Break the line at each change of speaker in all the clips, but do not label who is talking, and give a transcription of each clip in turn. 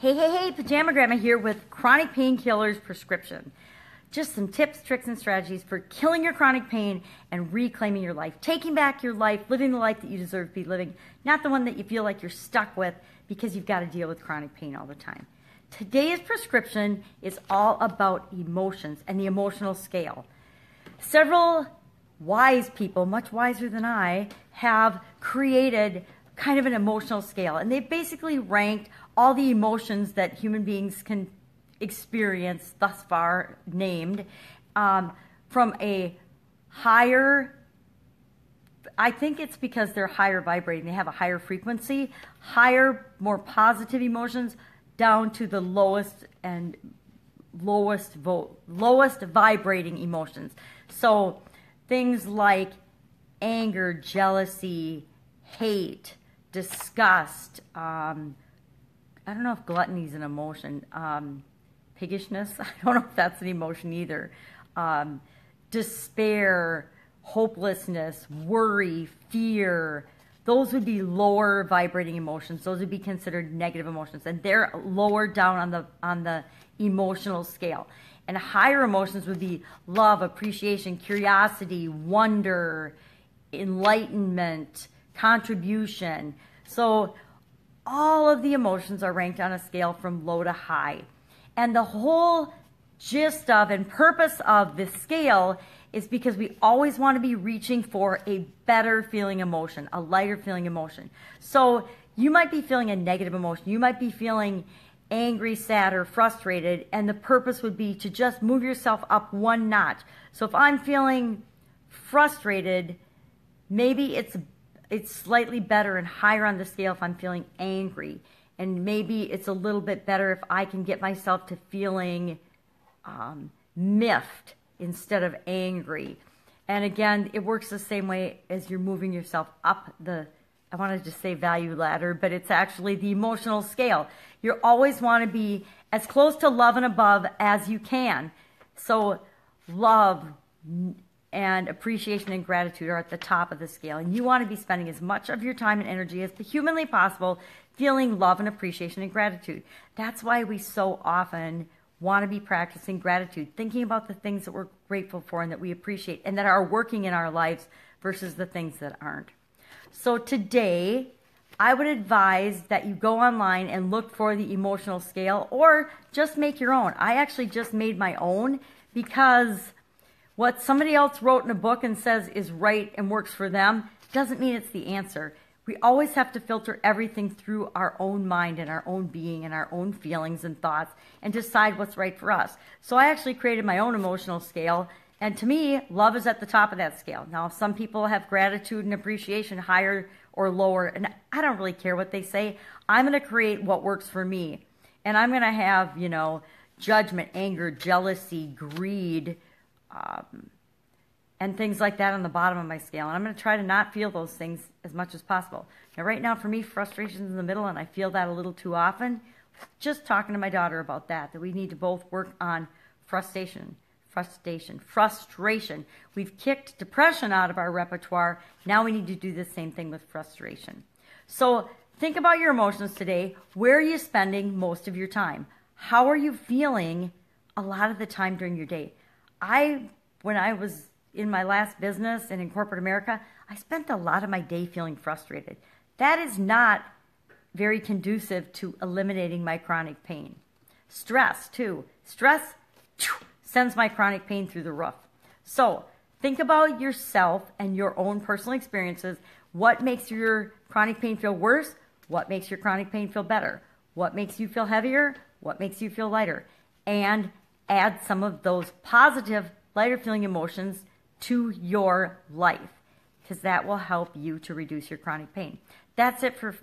Hey, Pajama Gramma here with chronic painkillers prescription. Just some tips, tricks, and strategies for killing your chronic pain and reclaiming your life. Taking back your life, living the life that you deserve to be living, not the one that you feel like you're stuck with because you've got to deal with chronic pain all the time. Today's prescription is all about emotions and the emotional scale. Several wise people, much wiser than I, have created kind of an emotional scale, and they've basically ranked all the emotions that human beings can experience thus far named from a higher, I think it's because they're higher vibrating, they have a higher frequency, higher, more positive emotions, down to the lowest vibrating emotions. So things like anger, jealousy, hate, disgust, I don't know if gluttony is an emotion, piggishness, I don't know if that's an emotion either, despair, hopelessness, worry, fear, those would be lower vibrating emotions. Those would be considered negative emotions, and they're lower down on the emotional scale. And higher emotions would be love, appreciation, curiosity, wonder, enlightenment, contribution. So all of the emotions are ranked on a scale from low to high. And the whole gist of and purpose of this scale is because we always want to be reaching for a better feeling emotion, a lighter feeling emotion. So you might be feeling a negative emotion. You might be feeling angry, sad, or frustrated, and the purpose would be to just move yourself up one notch. So if I'm feeling frustrated, maybe it's slightly better and higher on the scale if I'm feeling angry. And maybe it's a little bit better if I can get myself to feeling miffed instead of angry. And again, it works the same way as you're moving yourself up the, I wanted to say value ladder, but it's actually the emotional scale. You always want to be as close to love and above as you can. So love and appreciation and gratitude are at the top of the scale. And you want to be spending as much of your time and energy as humanly possible feeling love and appreciation and gratitude. That's why we so often want to be practicing gratitude, thinking about the things that we're grateful for and that we appreciate and that are working in our lives versus the things that aren't. So today, I would advise that you go online and look for the emotional scale or just make your own. I actually just made my own because what somebody else wrote in a book and says is right and works for them doesn't mean it's the answer. We always have to filter everything through our own mind and our own being and our own feelings and thoughts and decide what's right for us. So I actually created my own emotional scale, and to me, love is at the top of that scale. Now, some people have gratitude and appreciation higher or lower, and I don't really care what they say. I'm going to create what works for me, and I'm going to have, judgment, anger, jealousy, greed, and things like that on the bottom of my scale. And I'm going to try to not feel those things as much as possible. Now, right now, for me, frustration is in the middle, and I feel that a little too often. Just talking to my daughter about that we need to both work on frustration. We've kicked depression out of our repertoire. Now we need to do the same thing with frustration. So think about your emotions today. Where are you spending most of your time? How are you feeling a lot of the time during your day? When I was in my last business and in corporate America, I spent a lot of my day feeling frustrated. That is not very conducive to eliminating my chronic pain. Stress, too. Stress sends my chronic pain through the roof. So think about yourself and your own personal experiences. What makes your chronic pain feel worse? What makes your chronic pain feel better? What makes you feel heavier? What makes you feel lighter? And add some of those positive, lighter feeling emotions to your life, because that will help you to reduce your chronic pain. That's it for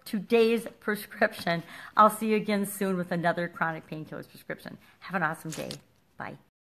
today's prescription. I'll see you again soon with another chronic painkillers prescription. Have an awesome day. Bye.